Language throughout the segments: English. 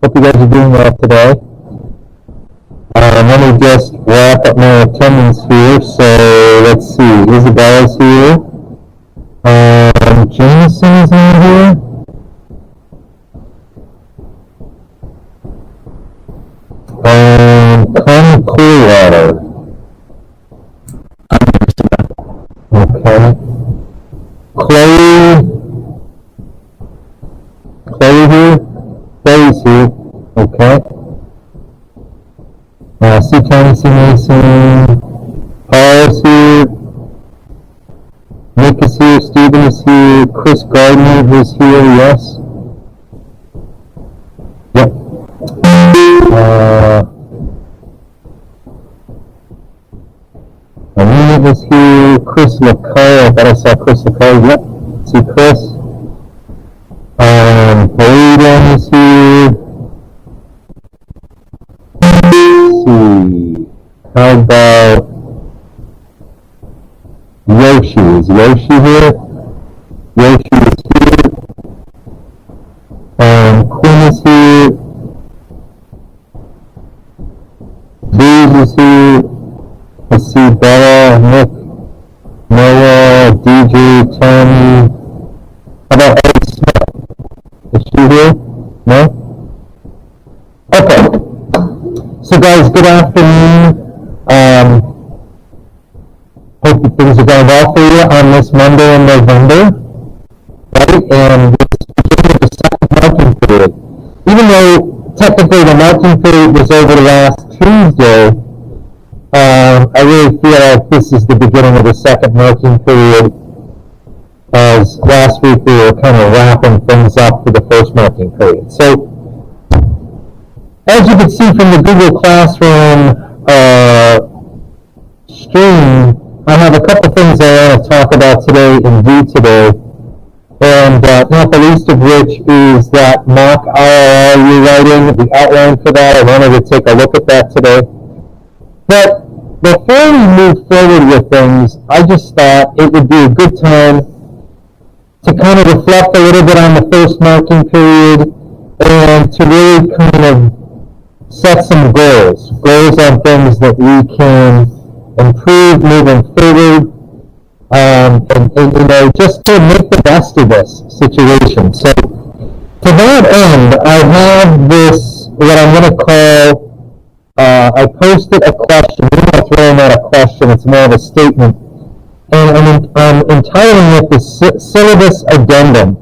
Hope you guys are doing well today. Let me just wrap up my attendance here. So let's see, Isabella's here. Jameson is in here. Connie Clearwater. Okay. Chloe here. Chloe's here. Okay. C. County, C. Mason. Paul's here. Nick is here. Stephen is here. Chris Gardner is here. Yes. Yep. Amina is here. Chris LaCar. I thought I saw Chris LaCar. Yep. See Chris. Braden is here. Let's see. How about Yoshi? Is Yoshi here? Yoshi is here. Quinn is here. Booze is here. Let's see, Bella, Nick, Noah, DJ, Tommy. How about Eddie Smith? Is she here? No? Okay. So guys, good afternoon. Hope things are going well for you on this Monday in November. Right? And this is the beginning of the second marking period. Even though technically the marking period was over last Tuesday, I really feel like this is the beginning of the second marking period, as last week we were kind of wrapping things up for the first marking period. So, as you can see from the Google Classroom stream, I have a couple things I want to talk about today and do today, and not the least of which is that mock IRR rewriting, the outline for that. I wanted to take a look at that today. But before we move forward with things, I just thought it would be a good time to kind of reflect a little bit on the first marking period and to really kind of set some goals on things that we can improve moving forward, and you know, just to make the best of this situation. So to that end, I have this, what I'm going to call, I posted a question. I'm not throwing out a question, it's more of a statement. And I'm entitling it the syllabus addendum.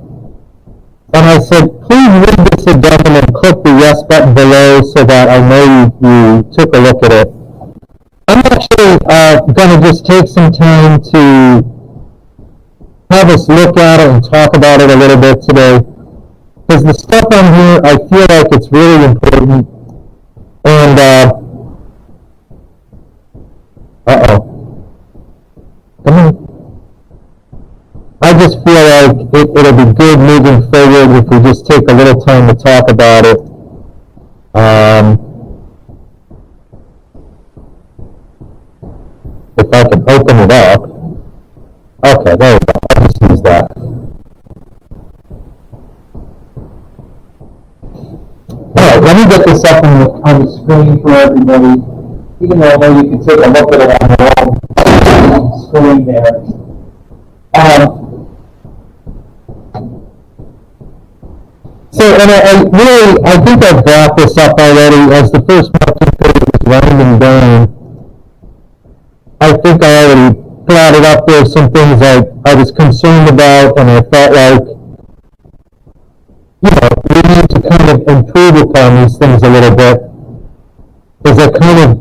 And I said, please read this addendum and click the yes button below so that I know you took a look at it. I'm actually going to just take some time to have us look at it and talk about it a little bit today. Because the stuff on here, I feel like it's really important. And, come on. I just feel like it'll be good moving forward if we just take a little time to talk about it. If I can open it up. Okay, there we go. I'll just use that. Alright, let me get this up on the screen for everybody. Even though I know you can take a look at it on your own screen there. So, and I think I've brought this up already as the first marking period was winding down. I think I already brought it up. There's some things I was concerned about, and I felt like, you know, we need to kind of improve upon these things a little bit. As I kind of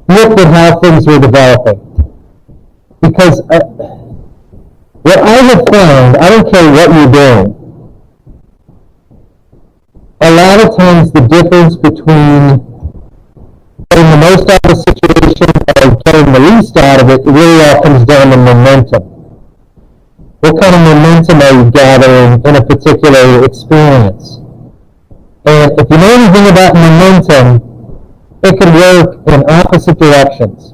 looked at how things were developing. Because what I have found, I don't care what you're doing, a lot of times the difference between getting the most out of a situation and getting the least out of it really all comes down to momentum. What kind of momentum are you gathering in a particular experience? And if you know anything about momentum, it can work in opposite directions.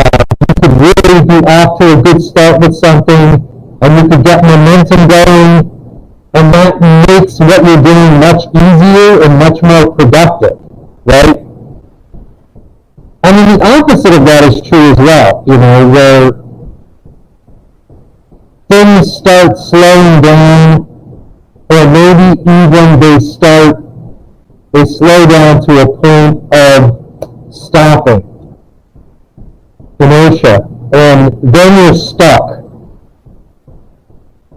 You could really be off to a good start with something, and you could get momentum going, And that makes what you're doing much easier and much more productive, right? I mean, the opposite of that is true as well, where things start slowing down, or maybe even they slow down to a point of stopping, inertia, and then you're stuck.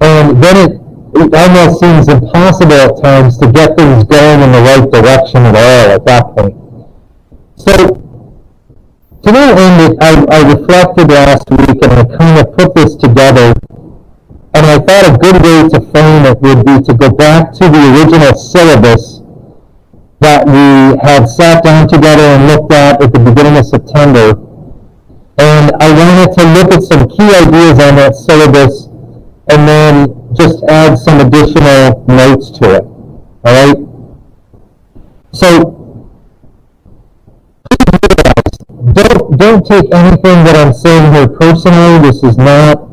And then it almost seems impossible at times to get things going in the right direction at all at that point. So, to that end, I reflected last week and I kind of put this together, and I thought a good way to frame it would be to go back to the original syllabus that we had sat down together and looked at the beginning of September. And I wanted to look at some key ideas on that syllabus and then just add some additional notes to it. All right? So, don't take anything that I'm saying here personally. This is not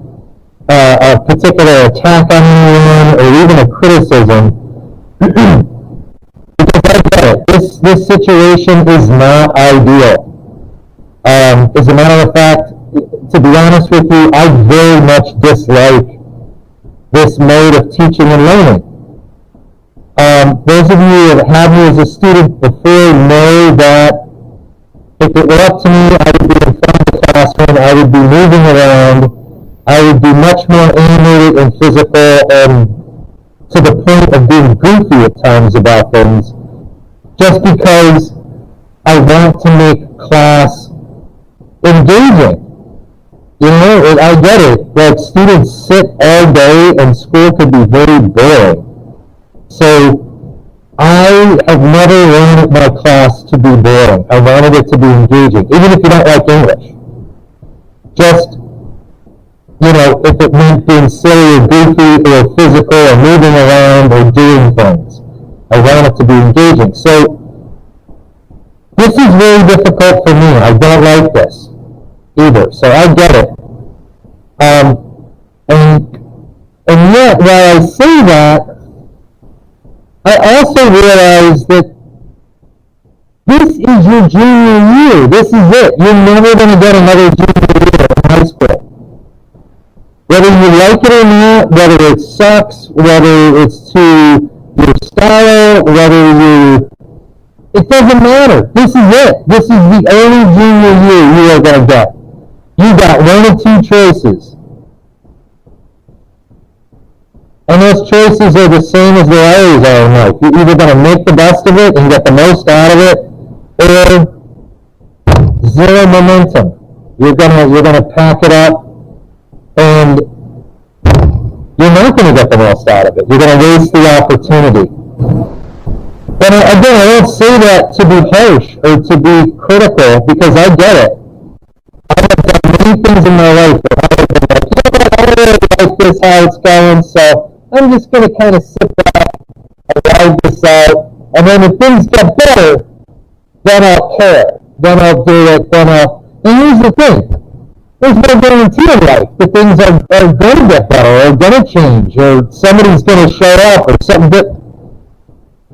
a particular attack on anyone or even a criticism. Because I get it. This situation is not ideal. As a matter of fact, to be honest with you, I very much dislike this mode of teaching and learning. Those of you that have me as a student before know that if it were up to me, I would be in front of the classroom, I would be moving around, I would be much more animated and physical and to the point of being goofy at times about things, just because I want to make class engaging. I get it. Like, students sit all day and school could be very boring. So I have never wanted my class to be boring. I wanted it to be engaging, even if you don't like English. Just, if it meant being silly or goofy or physical or moving around or doing things. I want it to be engaging. So this is very difficult for me. I don't like this either. So I get it. And yet, while I say that, I also realize that this is your junior year. This is it. You're never going to get another junior year in high school. Whether you like it or not, whether it sucks, whether it's to your style, it doesn't matter. This is it. This is the only junior year you are going to get. You got one of two choices. And those choices are the same as they always are in life. You're either going to make the best of it and get the most out of it, or zero momentum. You're gonna pack it up, and you're not going to get the most out of it. You're going to waste the opportunity. But again, I don't say that to be harsh or to be critical, because I get it. I have done many things in my life that I have been like, I really like this, how it's going, so I'm just going to kind of sit back and ride this out, and then if things get better, then I'll care. Then I'll do it, and here's the thing. There's no guarantee in life that things are going to get better, or going to change, or somebody's going to show up, or something.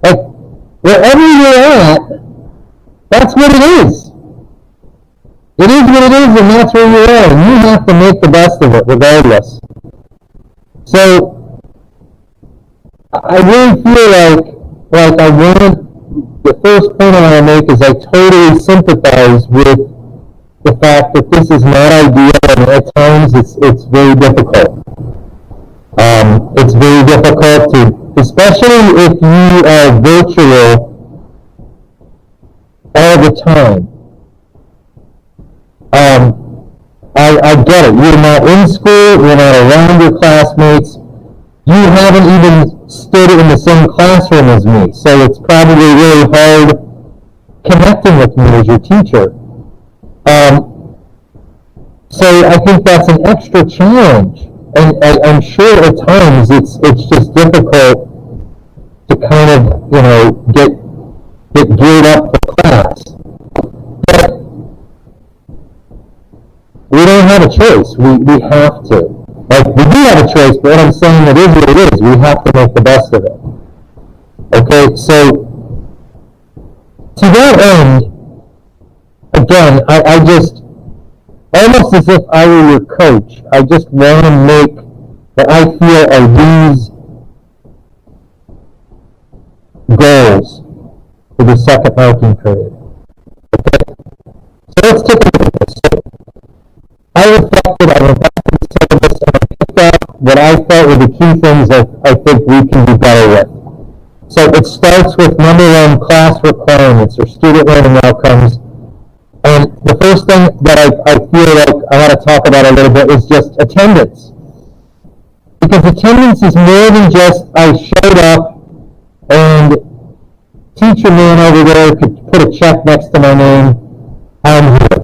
Like, wherever you're at, that's what it is. It is what it is, and that's where you're at, and you have to make the best of it regardless. So, I really feel like I want, the first point I want to make is I totally sympathize with the fact that this is not ideal, and at times it's very difficult. It's very difficult to, especially if you are virtual all the time. I get it. You're not in school, you're not around your classmates, you haven't even stood in the same classroom as me, so it's probably really hard connecting with me as your teacher. So I think that's an extra challenge, and I'm sure at times it's just difficult to kind of, get geared up for class. But we don't have a choice. We have to. Like, we do have a choice, but what I'm saying, it is what it is. We have to make the best of it. Okay, so to that end, again, I just, almost as if I were your coach, I just want to make what I feel are these goals for the second marking period. Okay? So let's take a look at this. So I reflected, I went back to the syllabus, and I picked up what I felt were the key things I think we can do better with. So it starts with number one, class requirements or student learning outcomes. And the first thing that I feel like I want to talk about a little bit is just attendance. Because attendance is more than just I showed up and teacher man over there could put a check next to my name, I'm here.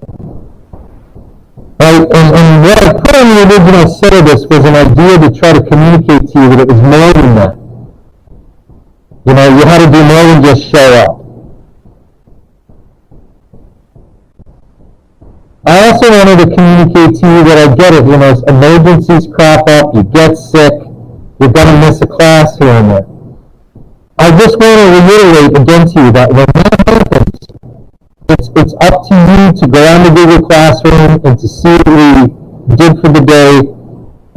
Right? And what I put on the original syllabus was an idea to try to communicate to you that it was more than that. You know, you had to do more than just show up. I also wanted to communicate to you that I get it, you know, emergencies crop up, you get sick, you're going to miss a class here and there. I just want to reiterate again to you that when that happens, it's up to you to go on to Google Classroom and to see what we did for the day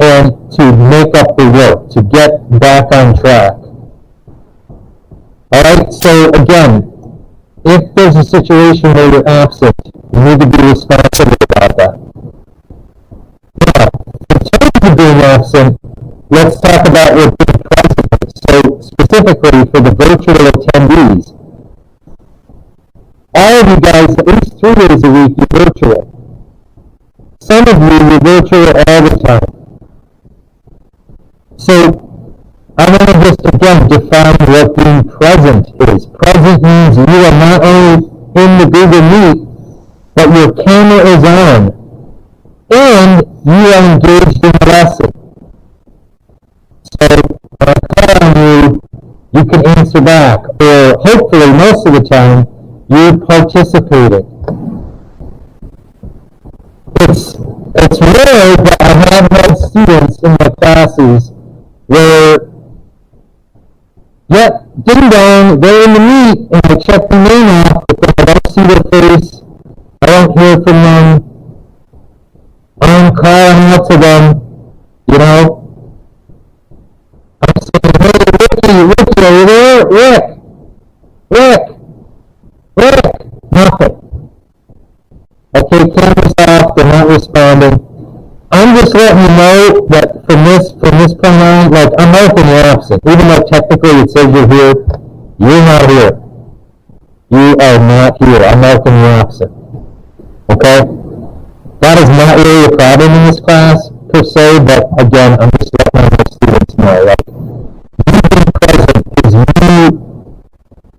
and to make up the work, to get back on track. Alright, so again, if there's a situation where you're absent, you need to be responsible about that. Now, in terms of being absent, let's talk about what being present is. So specifically for the virtual attendees, all of you guys, at least 3 days a week, you're virtual. Some of you, you're virtual all the time. So I want to just again define what being present is. Present means you are not only in the Google Meet, but your camera is on, and you are engaged in the lesson. So when I call on you, you can answer back, or hopefully most of the time, you're participating. It's rare that I have had students in my classes where yep, ding dong, they're in the meet, and I check the name off, but then I don't see their face, I don't hear from them, I'm calling out to them, you know, I'm saying, hey, Ricky, are you there? Rick, nothing. Okay, camera's off, they're not responding. I'm just letting you know that from this point on, like, I'm marking you absent. Even though technically it says you're here, you're not here. You are not here. I'm marking you absent. Okay? That is not really a problem in this class, per se, but again, I'm just letting my students know. Like, you being present is you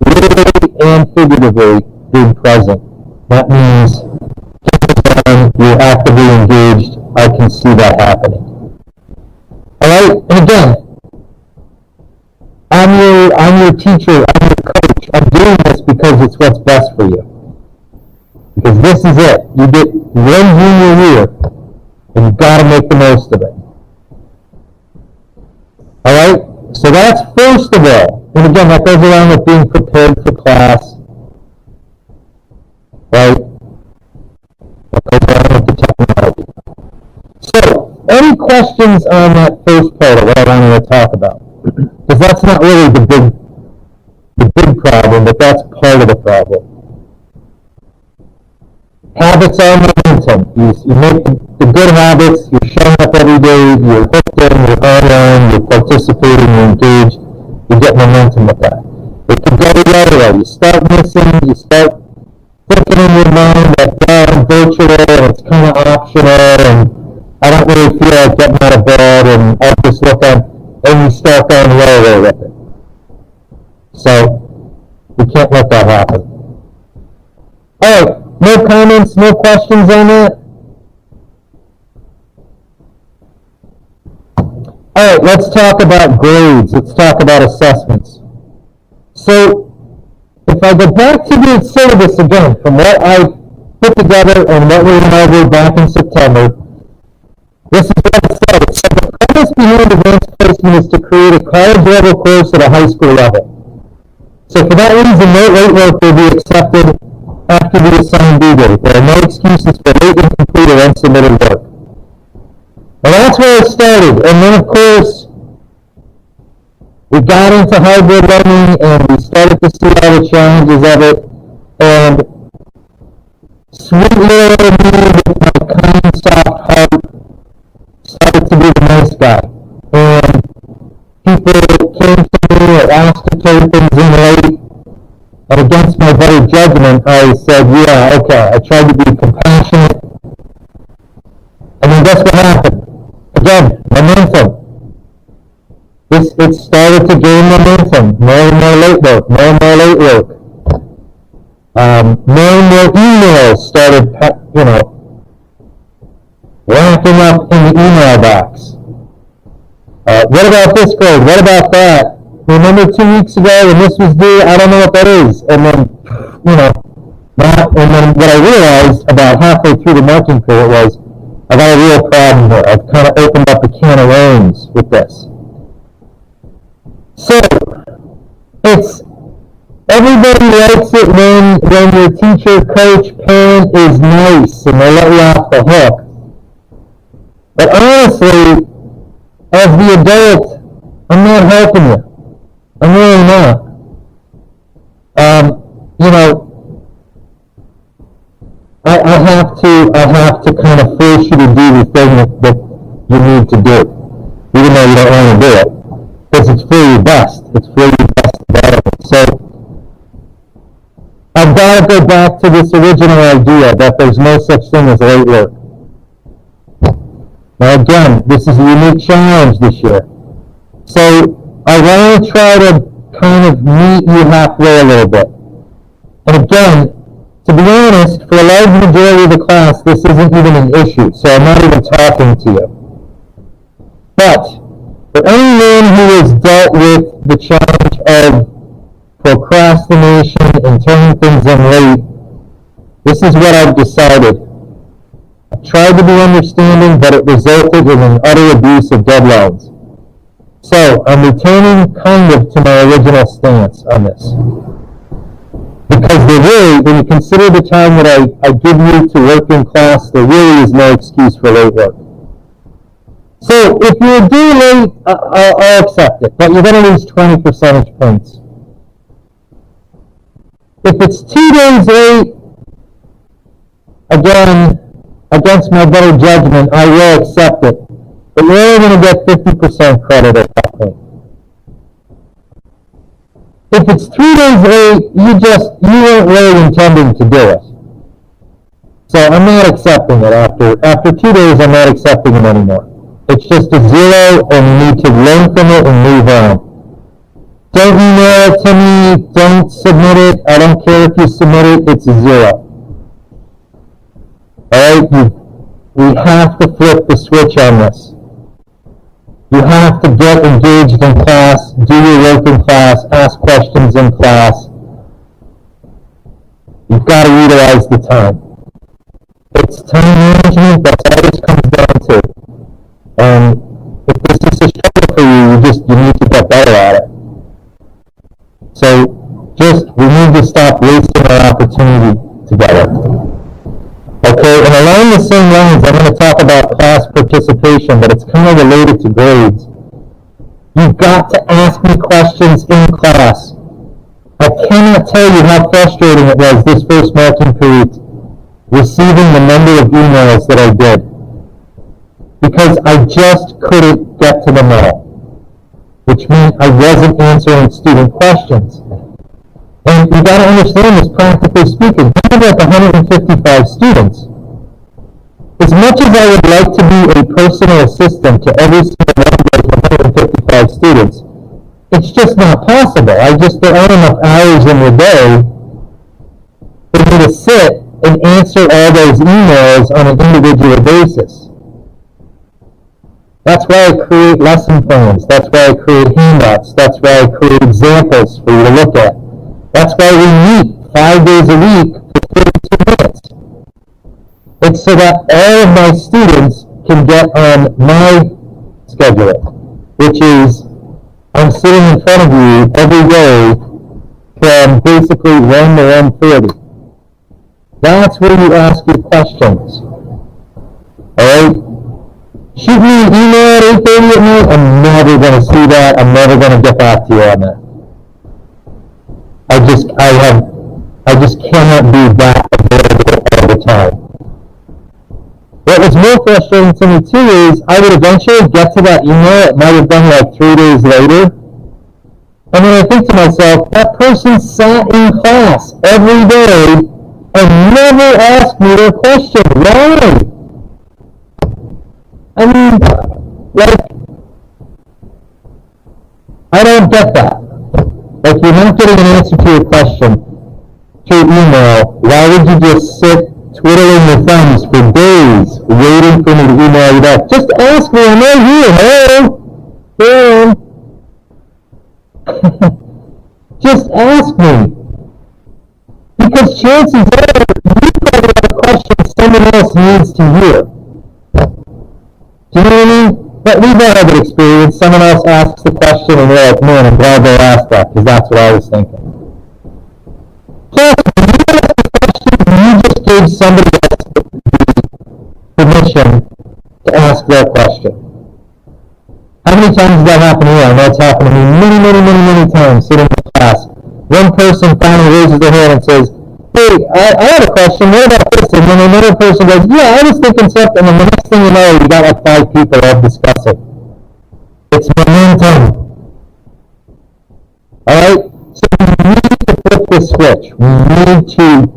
literally and figuratively being present. That means you're actively engaged. I can see that happening. Alright, and again, I'm your teacher, I'm your coach. I'm doing this because it's what's best for you. Because this is it. You get one junior year, and you've got to make the most of it. Alright, so that's first of all. And again, that goes along with being prepared for class. Right? That goes along with the technology. So, any questions on that first part of what I wanted to talk about? Because that's not really the big problem, but that's part of the problem. Habits are momentum. You make the good habits, you're showing up every day, you're hooked in, you're online, you're participating, you're engaged, you get momentum with that. It can go the other way. You start missing, you start thinking in your mind that, I'm virtual, and it's kind of optional, and I don't really feel like getting out of bed, and I'll just look on, and you start going the other way with it. So, we can't let that happen. Alright, no comments, no questions on that? Alright, let's talk about grades. Let's talk about assessments. So, if I go back to the syllabus again, from what I put together and what we went over back in September, this is what it said. It said the premise behind advanced placement is to create a college-level course at a high school level. So for that reason, no late work will be accepted after the assigned due date. There are no excuses for late, incomplete, or unsubmitted work. And that's where it started. And then, of course, we got into hybrid learning, and we started to see all the challenges of it. And sweet little me with my kind, soft heart started to be the nice guy. And people came to me or asked to turn things in late. And against my better judgment, I said, yeah, okay. I tried to be compassionate. And then guess what happened? Again, momentum. It started to gain momentum. More and more late work. More and more late work. More and more emails started, racking up in the email box. What about this grade? What about that? Remember 2 weeks ago when this was due? I don't know what that is. And then, and then what I realized about halfway through the marking period was, I got a real problem here. I've kind of opened up a can of worms with this. So, everybody likes it when your teacher, coach, parent is nice and they let you off the hook. But honestly, as the adult, I'm not helping you. I'm really not. I have to kind of force you to do the thing that you need to do, even though you don't want to do it, because it's for your best. It's for your best development. So I've got to go back to this original idea that there's no such thing as late work. Now again, this is a unique challenge this year. So I want to try to kind of meet you halfway a little bit. And again, to be honest, for a large majority of the class, this isn't even an issue, so I'm not even talking to you. But for anyone who has dealt with the challenge of procrastination and turning things in late, this is what I've decided. I tried to be understanding, but it resulted in an utter abuse of deadlines. So I'm returning kind of to my original stance on this. Because there really, when you consider the time that I give you to work in class, there really is no excuse for late work. So if you're due late, I'll accept it, but you're going to lose 20 percentage points. If it's 2 days late, again, against my better judgment, I will accept it. But you're only going to get 50% credit at that point. If it's 3 days late, you weren't really intending to do it. So I'm not accepting it after 2 days. I'm not accepting it anymore. It's just a zero, and you need to learn from it and move on. Don't email it to me. Don't submit it. I don't care if you submit it. It's a zero. All right, we have to flip the switch on this. You have to get engaged in class, do your work in class, ask questions in class. You've got to utilize the time. It's time management, that's all this comes down to. And if this is a struggle for you, you need to get better at it. So we need to stop wasting our opportunity together. Okay, and along the same lines, I'm going to talk about class participation, but it's kind of related to grades. You've got to ask me questions in class. I cannot tell you how frustrating it was this first marking period, receiving the number of emails that I did, because I just couldn't get to them all, which meant I wasn't answering student questions. And you got to understand this, practically speaking. I have like 155 students. As much as I would like to be a personal assistant to every single one of those 155 students, it's just not possible. There aren't enough hours in the day for me to sit and answer all those emails on an individual basis. That's why I create lesson plans. That's why I create handouts. That's why I create examples for you to look at. That's why we meet 5 days a week for 32 minutes. It's so that all of my students can get on my schedule it, which is I'm sitting in front of you every day from basically 1 to 1:30. That's where you ask your questions. Alright? Shoot me an email at 8:30 at night, I'm never going to see that. I'm never going to get back to you on that. I just cannot be that available all the time. What was more frustrating to me too is I would eventually get to that email, it might have been like 3 days later, and then I think to myself, that person sat in class every day and never asked me their question. Why? I mean, like, I don't get that. Like, you're not getting an answer to your question through email. Why would you just sit twiddling your thumbs for days waiting for me to email you back? Just ask me, I'm right here. Hello? Just ask me. Because chances are, you probably have a question someone else needs to hear. Do you know what I mean? But we've all had an experience. Someone else asks the question and we're like, man, I'm glad they asked that, because that's what I was thinking. Plus, when you ask the question, you just gave somebody else the permission to ask their question. How many times does that happen here? I know it's happened to me many times sitting in class. One person finally raises their hand and says, hey, I had a question, what about this? And then another person goes, yeah, I was thinking something, and the next thing you know, you got like 5 people all discussing. It's momentum. Alright? So we need to flip this switch. We need to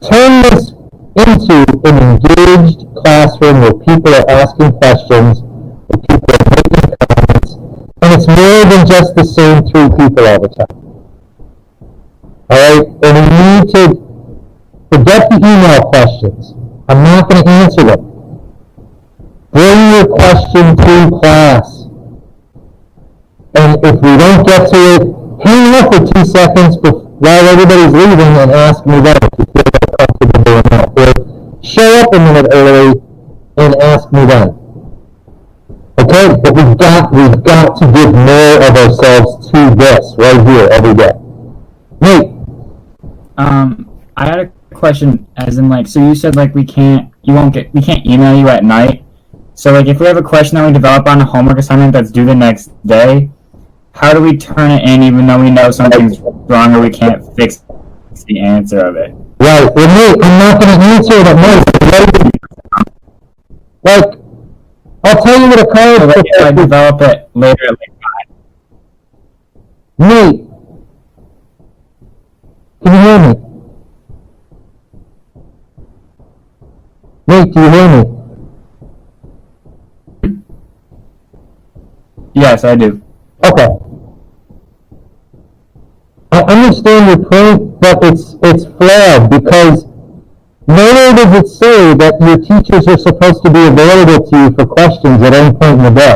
turn this into an engaged classroom where people are asking questions, where people are making comments, and it's more than just the same 3 people all the time. Alright? And we need to forget the email questions. I'm not going to answer them. Bring your question to class. And if we don't get to it, hang up for 2 seconds while everybody's leaving and ask me then if you feel comfortable doing that. Or show up a minute early and ask me then. Okay? But we've got to give more of ourselves to this right here every day. Nate? I had a question, as in, like, so you said, like, we can't email you at night. So, like, if we have a question that we develop on a homework assignment that's due the next day, how do we turn it in even though we know something's wrong or we can't fix the answer of it? Right. Well, Nate, I'm not going to answer it at night. Like, I'll tell you what a college professor... If I develop it later at like 5. Nate, can you hear me? Nate, do you hear me? Yes, I do. Okay. I understand your point, but it's flawed because nowhere does it say that your teachers are supposed to be available to you for questions at any point in the day.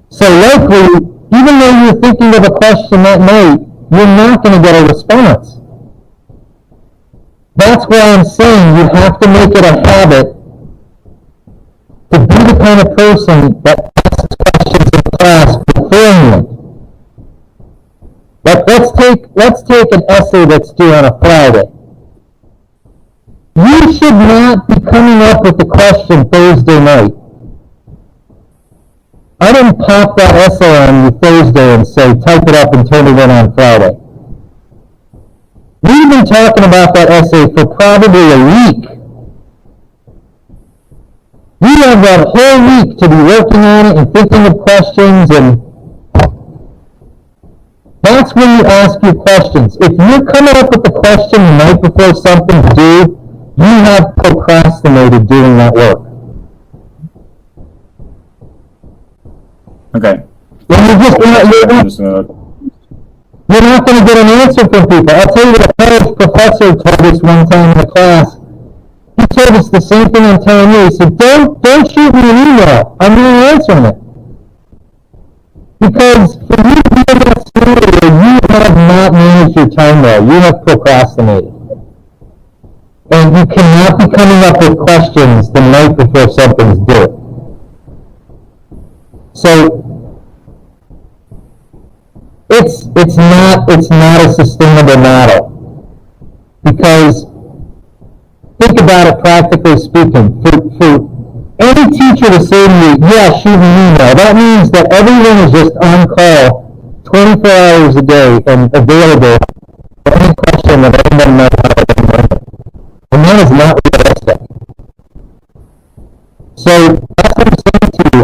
So likely, even though you're thinking of a question that night, you're not going to get a response. That's why I'm saying you have to make it a habit to be the kind of person that asks questions in class beforehand. Like, let's take an essay that's due on a Friday. You should not be coming up with the question Thursday night. I didn't pop that essay on you Thursday and say, type it up and turn it in on Friday. We've been talking about that essay for probably a week. You have that whole week to be working on it and thinking of questions, and that's when you ask your questions. If you're coming up with the question the night before something's due, you have procrastinated doing that work. Okay. You're not going to get an answer from people. I'll tell you what a college professor told us one time in the class. He told us the same thing I'm telling you. He said, don't shoot me an email. I'm really answering it. Because for you to be in that scenario, you have not managed your time well. You have procrastinated. And you cannot be coming up with questions the night before something's due. So it's not a sustainable model, because think about it practically speaking. For any teacher to say to you, yeah, shoot an email, that means that everyone is just on call 24 hours a day and available for any question that anyone might have at any moment. And that is not realistic. So that's what I'm saying to you.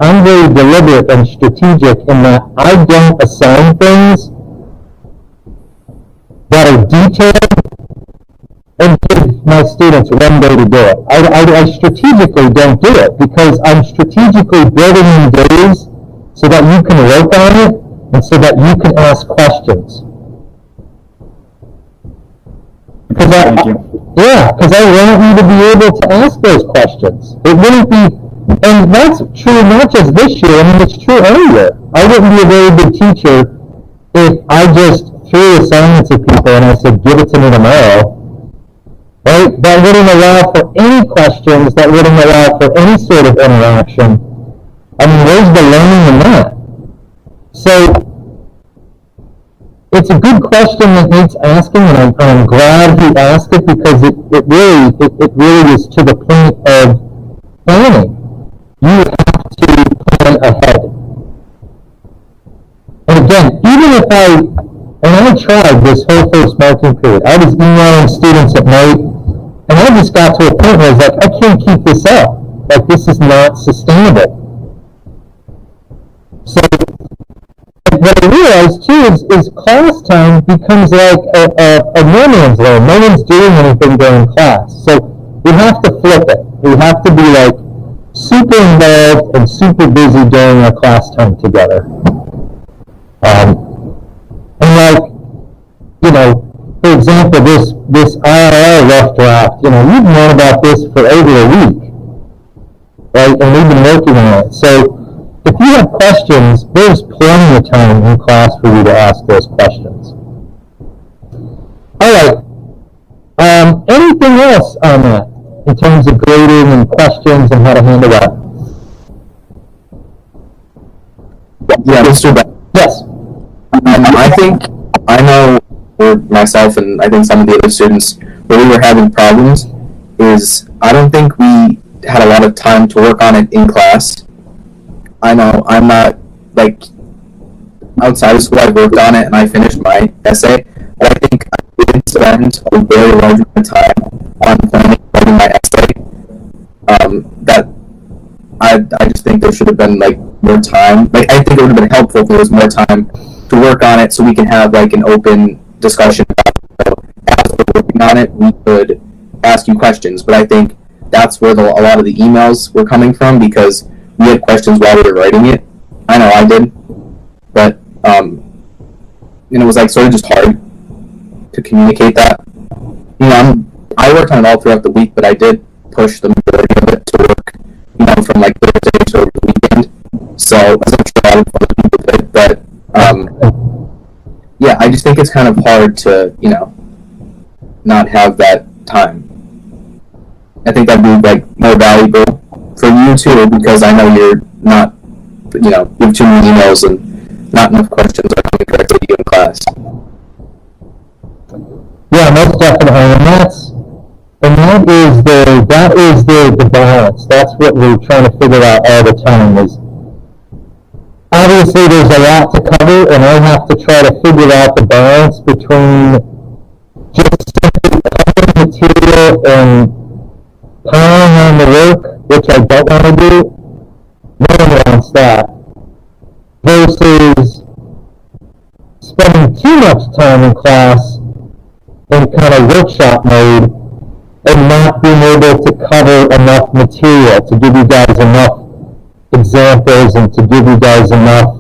I'm very deliberate and strategic in that I don't assign things that are detailed and give my students one day to do it. I strategically don't do it, because I'm strategically building in days so that you can work on it and so that you can ask questions. Because I want you to be able to ask those questions. It wouldn't be, and that's true not just this year, I mean, it's true every year. I wouldn't be a very good teacher if I just threw assignments at people and I said, give it to me tomorrow. Right? That wouldn't allow for any questions, that wouldn't allow for any sort of interaction. I mean, where's the learning in that? So, it's a good question that needs asking, and I'm glad he asked it, because it really is to the point of planning. You have to plan ahead. And again, even if I tried this whole first marking period, I was emailing students at night, and I just got to a point where I was like, I can't keep this up. Like, this is not sustainable. So, what I realized too is class time becomes like a no man's land. No one's doing anything during class. So we have to flip it. We have to be like super involved and super busy during our class time together. And like, you know, for example, this IRL rough draft, you know, you've known about this for over a week, right? And we've been working on it. So if you have questions, there's plenty of time in class for you to ask those questions. All right. Anything else on that in terms of grading and questions and how to handle that? Yeah, Mr. Yes. I think I know for myself, and I think some of the other students, where we were having problems is I don't think we had a lot of time to work on it in class. I know I'm not, like, outside of school I worked on it and I finished my essay, but I think I didn't spend a very large amount of time on planning writing my essay. That I just think there should have been like more time. Like, I think it would have been helpful if there was more time to work on it so we can have like an open discussion about it. So as we're working on it, we could ask you questions, but I think that's where a lot of the emails were coming from, because we had questions while we were writing it. I know I did, but it was like sort of just hard to communicate that. You know, I worked on it all throughout the week, but I did push the majority of it to work, you know, from like Thursday to over the weekend. So as I'm sure a lot of other people did, but yeah, I just think it's kind of hard to, you know, not have that time. I think that'd be like more valuable for you too, because I know you're not, you know, you have too many emails and not enough questions are coming directly to you in class. Yeah, most definitely, and that is the balance. That's what we're trying to figure out all the time. Is obviously there's a lot to cover, and I have to try to figure out the balance between just simply covering material and piling on the work, which I don't want to do. No one wants that. Versus spending too much time in class in kind of workshop mode and not being able to cover enough material to give you guys enough examples and to give you guys enough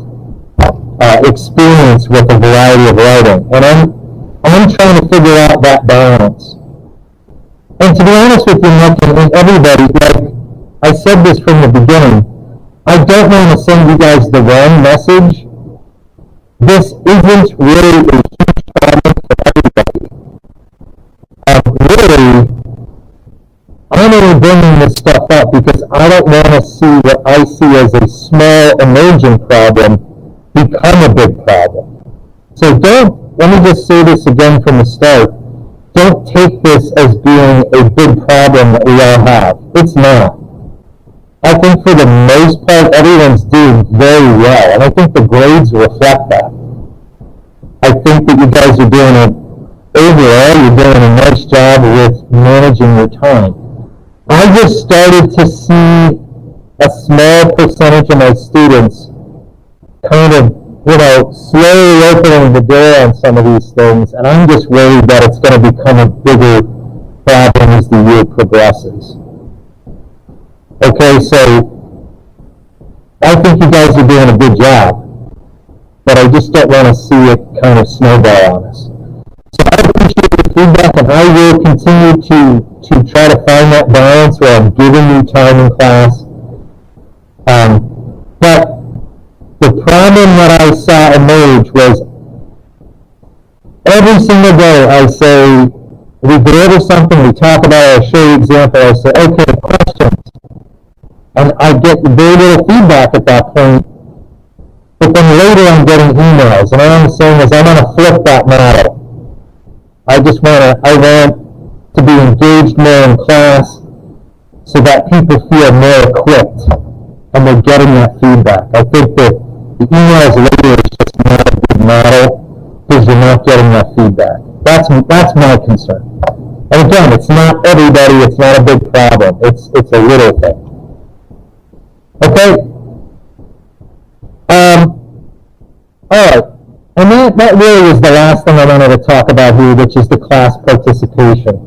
experience with a variety of writing. And I'm trying to figure out that balance. And to be honest with you, Nick, and everybody, like I said this from the beginning, I don't want to send you guys the wrong message. This isn't really a huge problem for everybody. Really, I'm only bringing this stuff up because I don't want to see what I see as a small emerging problem become a big problem. So let me just say this again from the start, don't take this as being a big problem that we all have. It's not. I think for the most part, everyone's doing very well, and I think the grades reflect that. I think that you guys are overall, you're doing a nice job with managing your time. I just started to see a small percentage of my students kind of, slowly opening the door on some of these things, and I'm just worried that it's going to become a bigger problem as the year progresses. Okay, so I think you guys are doing a good job, but I just don't want to see it kind of snowball on us. So I appreciate your feedback, and I will continue to try to find that balance where I'm giving you time in class. But the problem that I saw emerge was every single day I say, we go over something, we talk about it, I show you an example, I say, okay, questions. And I get very little feedback at that point, but then later I'm getting emails, and all I'm saying is I want to flip that model. I want to be engaged more in class so that people feel more equipped and they're getting that feedback. I think that the emails later is just not a good model because you're not getting that feedback. That's my concern. And again, it's not everybody, it's not a big problem. It's a little thing. Okay? Alright. And that really is the last thing I wanted to talk about here, which is the class participation.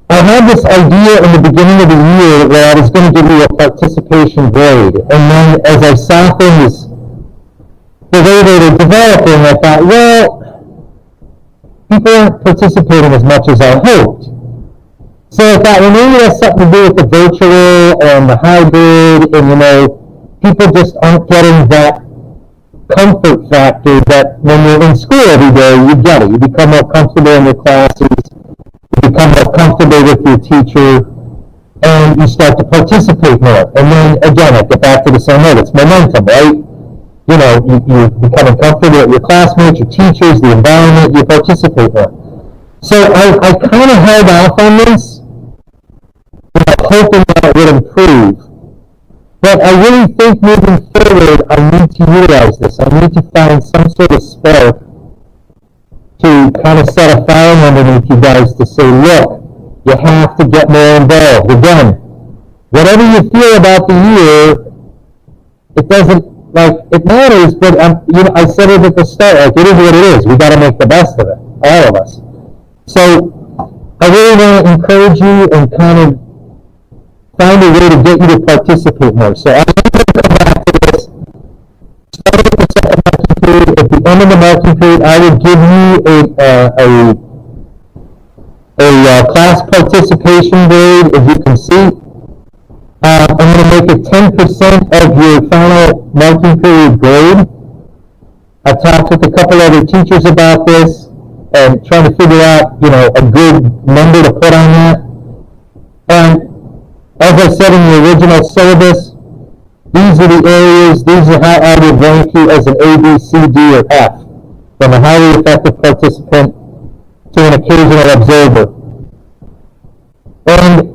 I had this idea in the beginning of the year where I was going to give you a participation grade. And then as I saw things, the way they were developing, I thought, well, people aren't participating as much as I hoped. So I thought, well, maybe it has something to do with the virtual and the hybrid, and, people just aren't getting that comfort factor that when you're in school every day, you get it. You become more comfortable in your classes, you become more comfortable with your teacher, and you start to participate more. And then, again, I get back to the same way. It's momentum, right? You're becoming comfortable with your classmates, your teachers, the environment, you participate more. So I kind of held off on this, hoping that it would improve. But I really think moving forward, I need to utilize this. I need to find some sort of spark to kind of set a fire underneath you guys to say, look, you have to get more involved. Again, whatever you feel about the year, it doesn't, it matters, but I said it at the start, it is what it is. We got to make the best of it, all of us. So I really want to encourage you and kind of find a way to get you to participate more. So I'm going to come back to this. Starting with the second marking period, at the end of the marking period, I will give you a class participation grade, as you can see. I'm going to make it 10% of your final marking period grade. I talked with a couple other teachers about this and trying to figure out, a good number to put on that. And as I said in the original syllabus, these are the areas, these are how I would rank you as an A, B, C, D, or F, from a highly effective participant to an occasional observer. And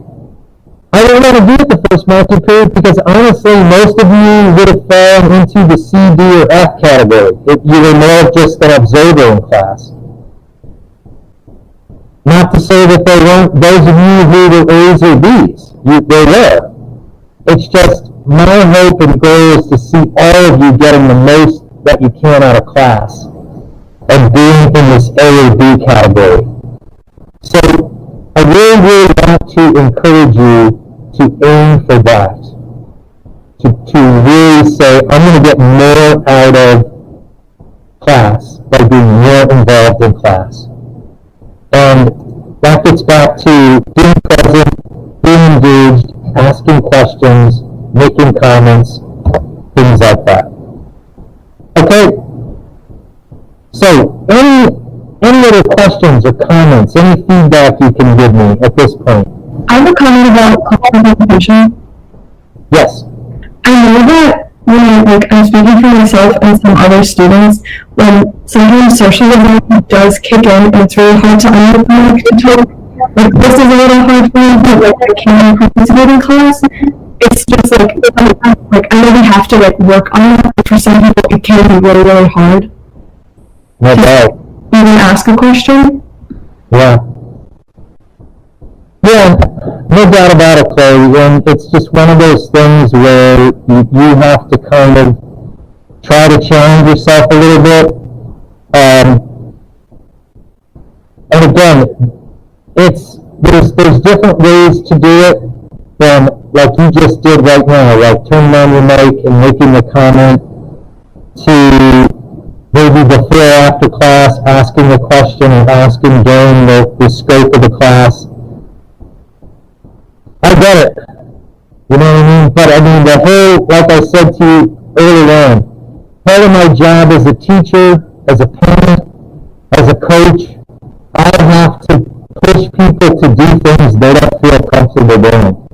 I don't want to do it the first marking period because honestly, most of you would have fallen into the C, D, or F category if you were more of just an observer in class. Not to say that they weren't those of you who were A's or B's. They were. It's just my hope and goal is to see all of you getting the most that you can out of class and being in this A or B category. So I really want to encourage you to aim for that. To really say, I'm going to get more out of class by being more involved in class. And that gets back to being present, being engaged, asking questions, making comments, things like that. Okay? So, any other questions? questions or comments, any feedback you can give me at this point? I have a comment about participation. Yes. I know that when I'm speaking for myself and some other students, when sometimes social anxiety does kick in and it's really hard to understand to talk. Like this is a little hard for me, but like I can participate in class. It's just like I know we have to like work on it, but for some people it can be really, really hard. No doubt. Even ask a question. Yeah. Yeah, no doubt about it, Chloe. And it's just one of those things where you have to kind of try to challenge yourself a little bit. And again, there's different ways to do it than like you just did right now, like turning on your mic and making the comment, to maybe before or after class asking a question or asking during the scope of the class. I get it. You know what I mean? But I mean, the whole, like I said to you earlier on, part of my job as a teacher, as a parent, as a coach, I have to push people to do things they don't feel comfortable doing.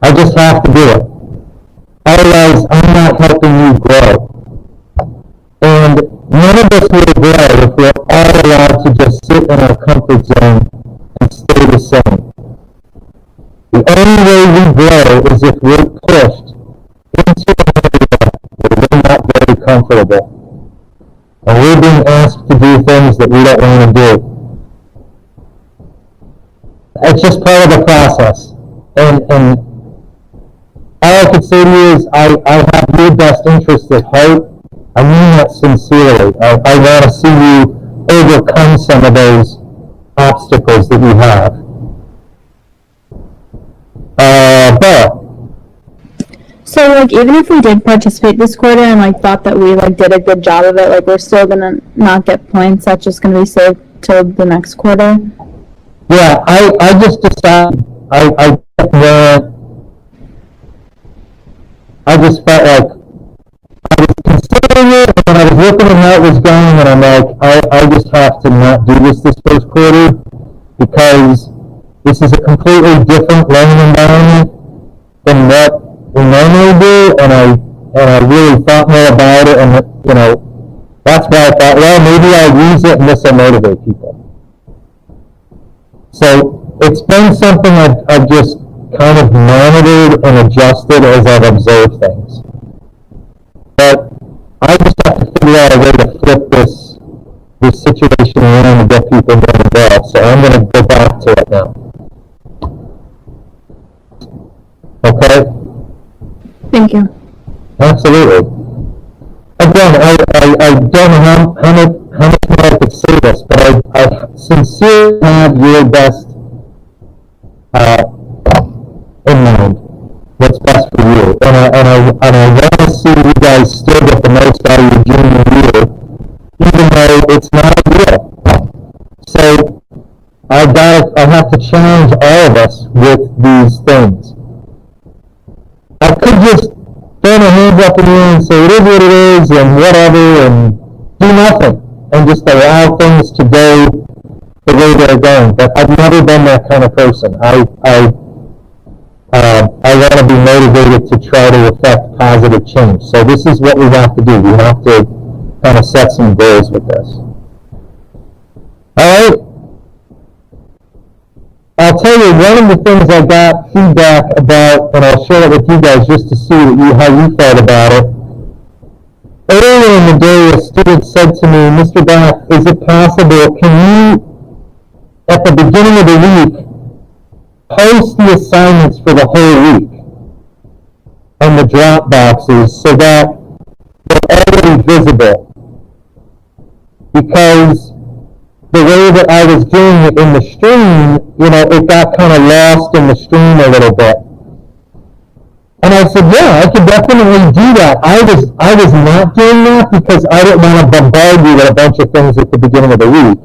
I just have to do it. Otherwise, I'm not helping you grow. And none of us will grow if we're all allowed to just sit in our comfort zone and stay the same. The only way we grow is if we're pushed into an area where we're not very comfortable. And we're being asked to do things that we don't want to do. It's just part of the process. And all I could say to you is I have your best interest at heart. I mean that sincerely. I want to see you overcome some of those obstacles that you have. But So, like, even if we did participate this quarter and, like, thought that we, like, did a good job of it, like, we're still gonna not get points. That's just gonna be saved till the next quarter. yeah, I just decided I just felt like I was considering it, and I was looking at how it was going, and I'm like, I just have to not do this first quarter, because this is a completely different learning environment than what we normally do, and I really thought more about it, and you know, that's why I thought, well, maybe I'll use it and this will motivate people. So it's been something I've just kind of monitored and adjusted as I've observed things. But I just have to figure out a way to flip this situation around and get people more involved. So I'm going to go back to it now. Okay? Thank you. Absolutely. Again, I don't know how much more I could say this, but I sincerely have your best in mind. What's best for you, and I want to see you guys still get the most out of your junior year, even though it's not ideal. So I have to challenge all of us with these things. I could just throw my hands up in the air and say it is what it is and whatever and do nothing and just allow things to go the way they're going. But I've never been that kind of person. I want to be motivated to try to affect positive change. So this is what we have to do. We have to kind of set some goals with this. All right. I'll tell you, one of the things I got feedback about, and I'll share it with you guys just to see how you felt about it. Earlier in the day, a student said to me, Mr. Bath, is it possible, can you, at the beginning of the week, post the assignments for the whole week on the drop boxes so that they're already visible? Because the way that I was doing it in the stream, you know, it got kind of lost in the stream a little bit. And I said, yeah, I could definitely do that. I was not doing that because I didn't want to bombard you with a bunch of things at the beginning of the week.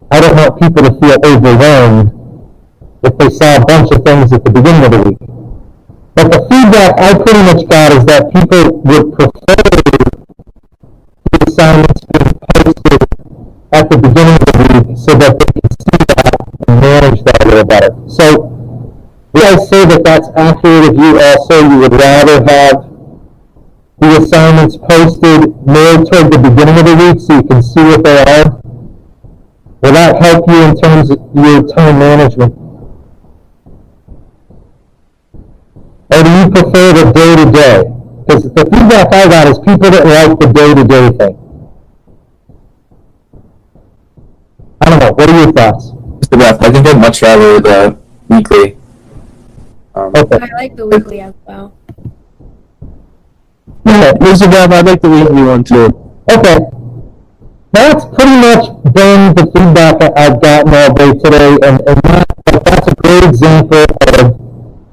I don't want people to feel overwhelmed if they saw a bunch of things at the beginning of the week. But the feedback I pretty much got is that people would prefer the assignments being posted at the beginning of the week so that they can see that and manage that a little better. So, would I say that that's accurate of you also? You would rather have the assignments posted more toward the beginning of the week so you can see what they are? Will that help you in terms of your time management? Or do you prefer the day-to-day? Because the feedback I got is people that like the day-to-day thing. I don't know. What are your thoughts? Mr. Beth, I think I'd much rather the weekly. Okay. I like the weekly as well. Okay. Mr. Beth, I like the weekly one too. Okay. That's pretty much been the feedback I've gotten all day today, and that's a great example of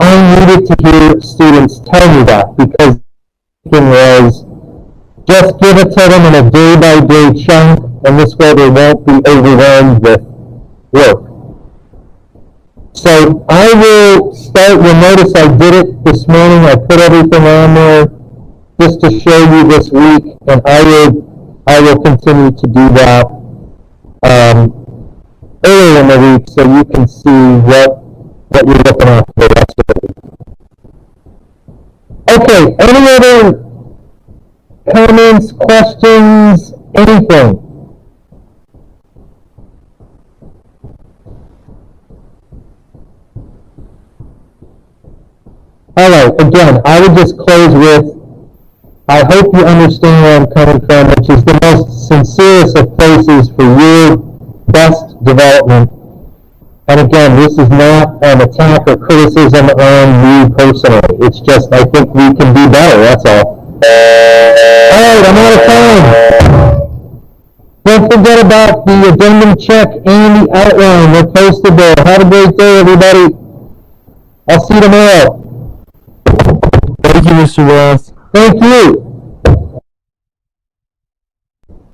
I needed to hear students tell me that, because the thing was just give it to them in a day-by-day chunk, and this way they won't be overwhelmed with work. So I will start. You'll notice I did it this morning. I put everything on there just to show you this week, and I will continue to do that earlier in the week so you can see what you're looking at for the rest of the week. Okay, any other comments, questions, anything? All right, again, I would just close with, I hope you understand where I'm coming from, which is the most sincerest of places for your best development. And again, this is not an attack or criticism on you personally. It's just, I think we can do better, that's all. All right, I'm out of time. Don't forget about the addendum check and the outline. They're posted there. Have a great day, everybody. I'll see you tomorrow. Thank you, Mr. Roth. Thank you.